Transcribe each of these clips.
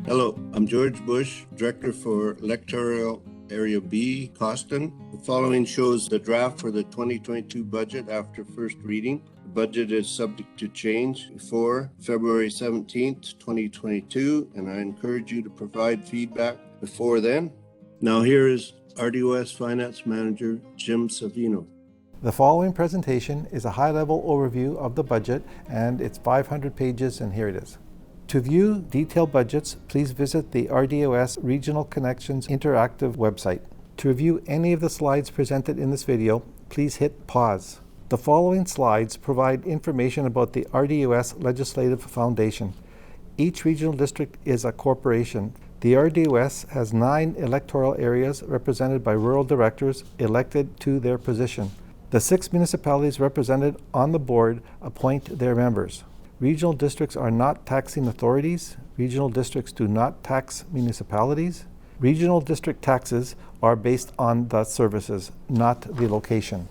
Hello, I'm George Bush, Director for Electoral Area B, Costin. The following shows the draft for the 2022 budget after first reading. The budget is subject to change before February 17th, 2022, and I encourage you to provide feedback before then. Now here is RDOS Finance Manager Jim Zaffino. The following presentation is a high-level overview of the budget, and it's 500 pages, and here it is. To view detailed budgets, please visit the RDOS Regional Connections interactive website. To review any of the slides presented in this video, please hit pause. The following slides provide information about the RDOS Legislative Foundation. Each regional district is a corporation. The RDOS has 9 electoral areas represented by rural directors elected to their position. The 6 municipalities represented on the board appoint their members. Regional districts are not taxing authorities. Regional districts do not tax municipalities. Regional district taxes are based on the services, not the location.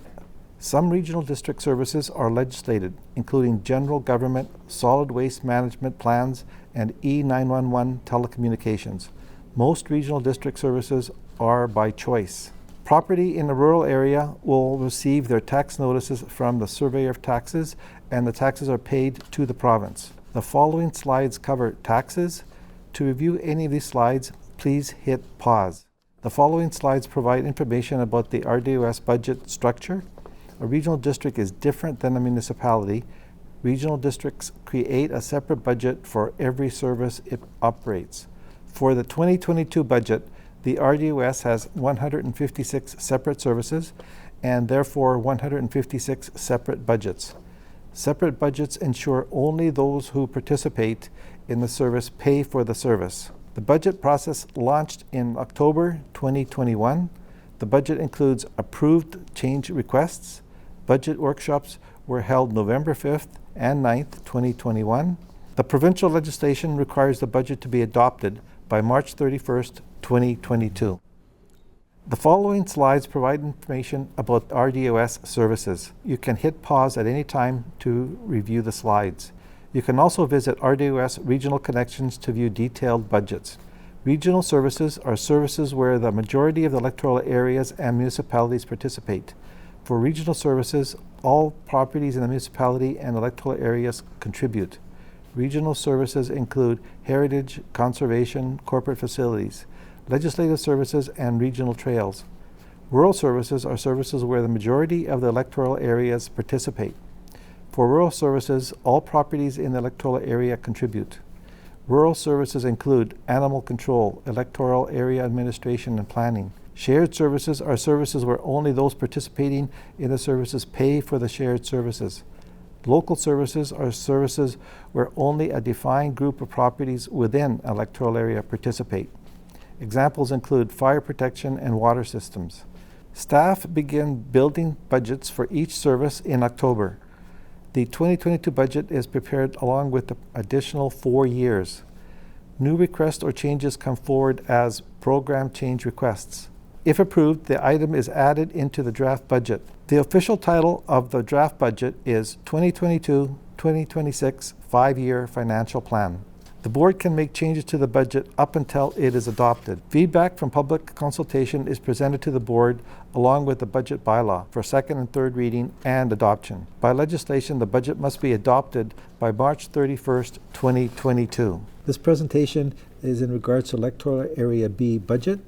Some regional district services are legislated, including general government, solid waste management plans, and E911 telecommunications. Most regional district services are by choice. Property in a rural area will receive their tax notices from the Surveyor of Taxes, and the taxes are paid to the province. The following slides cover taxes. To review any of these slides, please hit pause. The following slides provide information about the RDOS budget structure. A regional district is different than a municipality. Regional districts create a separate budget for every service it operates. For the 2022 budget, the RDOS has 156 separate services and therefore 156 separate budgets. Separate budgets ensure only those who participate in the service pay for the service. The budget process launched in October 2021. The budget includes approved change requests. Budget workshops were held November 5th and 9th, 2021. The provincial legislation requires the budget to be adopted by March 31st, 2022. The following slides provide information about RDOS services. You can hit pause at any time to review the slides. You can also visit RDOS Regional Connections to view detailed budgets. Regional services are services where the majority of the electoral areas and municipalities participate. For regional services, all properties in the municipality and electoral areas contribute. Regional services include heritage, conservation, corporate facilities, legislative services, and regional trails. Rural services are services where the majority of the electoral areas participate. For rural services, all properties in the electoral area contribute. Rural services include animal control, electoral area administration and planning. Shared services are services where only those participating in the services pay for the shared services. Local services are services where only a defined group of properties within an electoral area participate. Examples include fire protection and water systems. Staff begin building budgets for each service in October. The 2022 budget is prepared along with the additional 4 years. New requests or changes come forward as program change requests. If approved, the item is added into the draft budget. The official title of the draft budget is 2022-2026 5-Year Financial Plan. The board can make changes to the budget up until it is adopted. Feedback from public consultation is presented to the board along with the budget bylaw for second and third reading and adoption. By legislation, the budget must be adopted by March 31st, 2022. This presentation is in regards to Electoral Area B budget,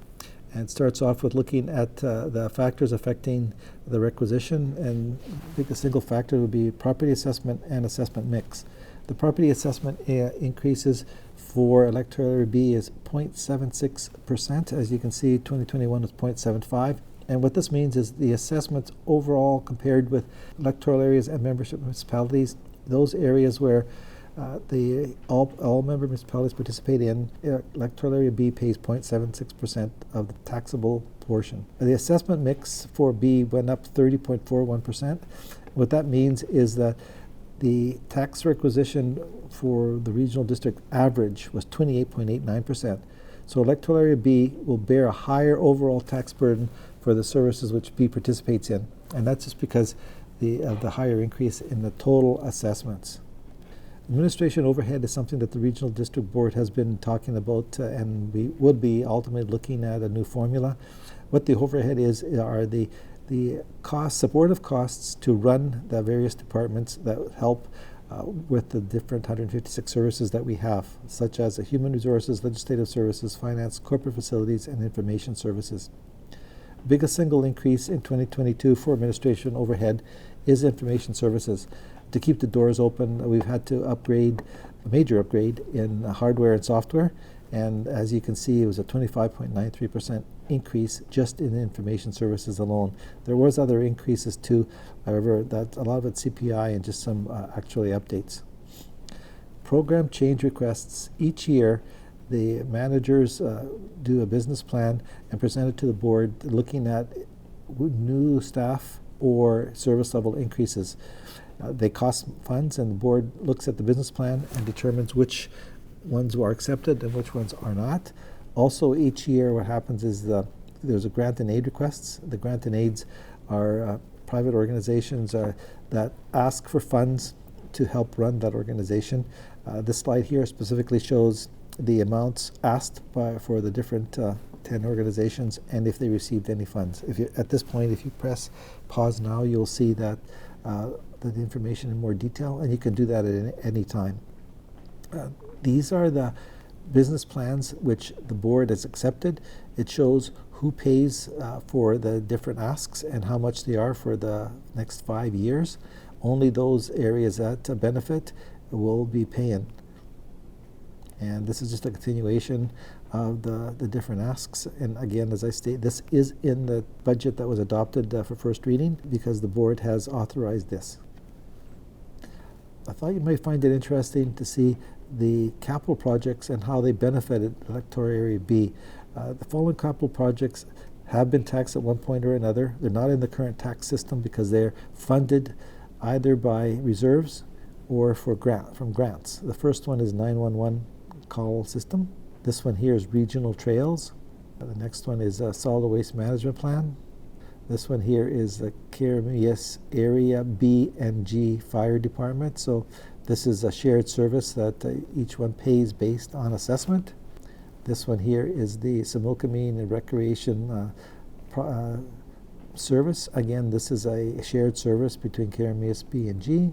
and starts off with looking at the factors affecting the requisition, and I think a single factor would be property assessment and assessment mix. The property assessment increases for Electoral Area B is 0.76%. As you can see, 2021 was 0.75. And what this means is the assessments overall compared with electoral areas and membership municipalities, those areas where all member municipalities participate in, Electoral Area B pays 0.76% of the taxable portion. The assessment mix for B went up 30.41%. What that means is that the tax requisition for the regional district average was 28.89%. So Electoral Area B will bear a higher overall tax burden for the services which B participates in. And that's just because of the higher increase in the total assessments. Administration overhead is something that the Regional District Board has been talking about, and we would be ultimately looking at a new formula. What the overhead is are the costs, supportive costs to run the various departments that help with the different 156 services that we have, such as human resources, legislative services, finance, corporate facilities, and information services. Biggest single increase in 2022 for administration overhead is information services. To keep the doors open, we've had to upgrade, a major upgrade in hardware and software, and as you can see, it was a 25.93% increase just in information services alone. There was other increases too, however, that a lot of it's CPI and just some actually updates. Program change requests. Each year, the managers do a business plan and present it to the board looking at new staff or service level increases. They cost funds, and the board looks at the business plan and determines which ones are accepted and which ones are not. Also, each year what happens is there's a grant and aid requests. The grant and aids are private organizations that ask for funds to help run that organization. This slide here specifically shows the amounts asked for the different 10 organizations and if they received any funds. At this point, if you press pause now, you'll see that the information in more detail, and you can do that at any time. These are the business plans which the board has accepted. It shows who pays for the different asks and how much they are for the next 5 years. Only those areas that benefit will be paying. And this is just a continuation of the different asks. And again, as I state, this is in the budget that was adopted for first reading because the board has authorized this. I thought you might find it interesting to see the capital projects and how they benefited Electoral Area B. The following capital projects have been taxed at one point or another. They're not in the current tax system because they're funded either by reserves or from grants. The first one is 911 call system. This one here is regional trails. The next one is a solid waste management plan. This one here is the Okanagan-Similkameen Area B and G Fire Department. So this is a shared service that each one pays based on assessment. This one here is the Similkameen Recreation Service. Again, this is a shared service between Okanagan-Similkameen B and G.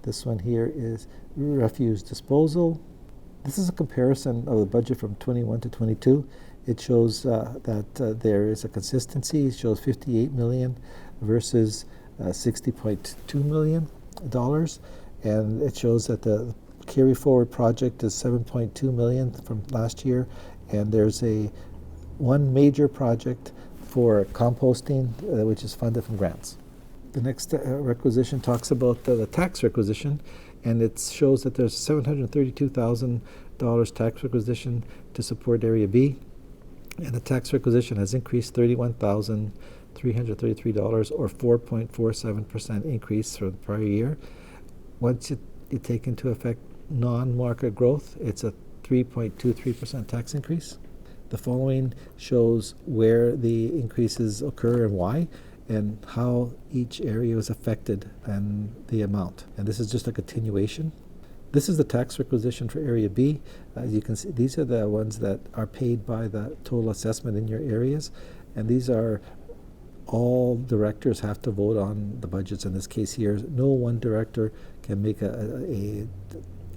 This one here is refuse disposal. This is a comparison of the budget from 21 to 22. It shows that there is a consistency. It shows $58 million versus $60.2 million, and it shows that the carry forward project is $7.2 million from last year, and there's one major project for composting which is funded from grants. The next requisition talks about the tax requisition, and it shows that there's $732,000 tax requisition to support Area B, and the tax requisition has increased $31,333, or 4.47% increase from the prior year. Once you take into effect non-market growth, it's a 3.23% tax increase. The following shows where the increases occur and why, and how each area is affected and the amount. And this is just a continuation. This is the tax requisition for Area B. As you can see, these are the ones that are paid by the total assessment in your areas, and these are all directors have to vote on the budgets. In this case here, no one director can make a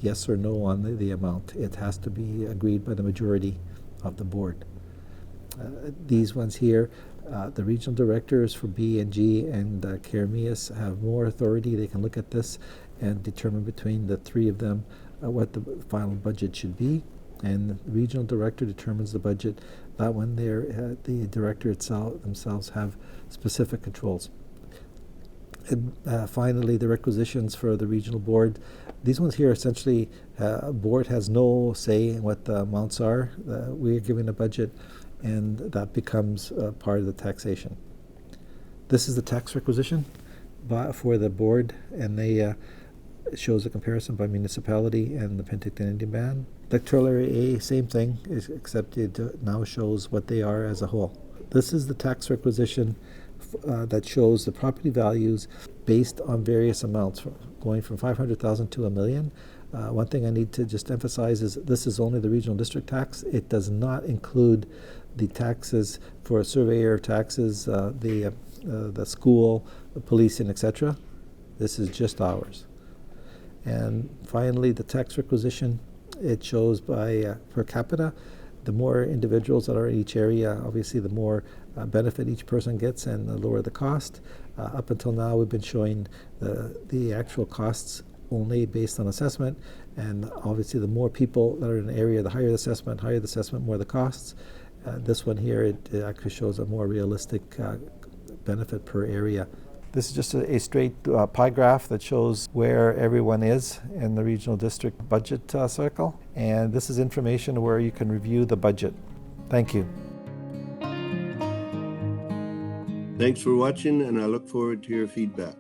yes or no on the amount. It has to be agreed by the majority of the board. These ones here, the regional directors for B and G and Okanagan have more authority. They can look at this and determine between the three of them what the final budget should be. And the regional director determines the budget. That one there, the director themselves have specific controls. And finally, the requisitions for the regional board. These ones here, essentially, a board has no say in what the amounts are. We are given a budget, and that becomes part of the taxation. This is the tax requisition for the board, and they shows a comparison by municipality and the Penticton Indian Band. Electoral Area A, same thing, except it now shows what they are as a whole. This is the tax requisition that shows the property values based on various amounts, going from $500,000 to $1 million. One thing I need to just emphasize is this is only the regional district tax. It does not include the taxes for surveyor taxes, the school, the policing, etc. This is just ours. And finally, the tax requisition, it shows by per capita. The more individuals that are in each area, obviously the more benefit each person gets and the lower the cost. Up until now, we've been showing the actual costs only based on assessment, and obviously the more people that are in an area, the higher the assessment, more the costs. This one here, it actually shows a more realistic benefit per area. This is just a straight pie graph that shows where everyone is in the regional district budget circle, and this is information where you can review the budget. Thank you. Thanks for watching, and I look forward to your feedback.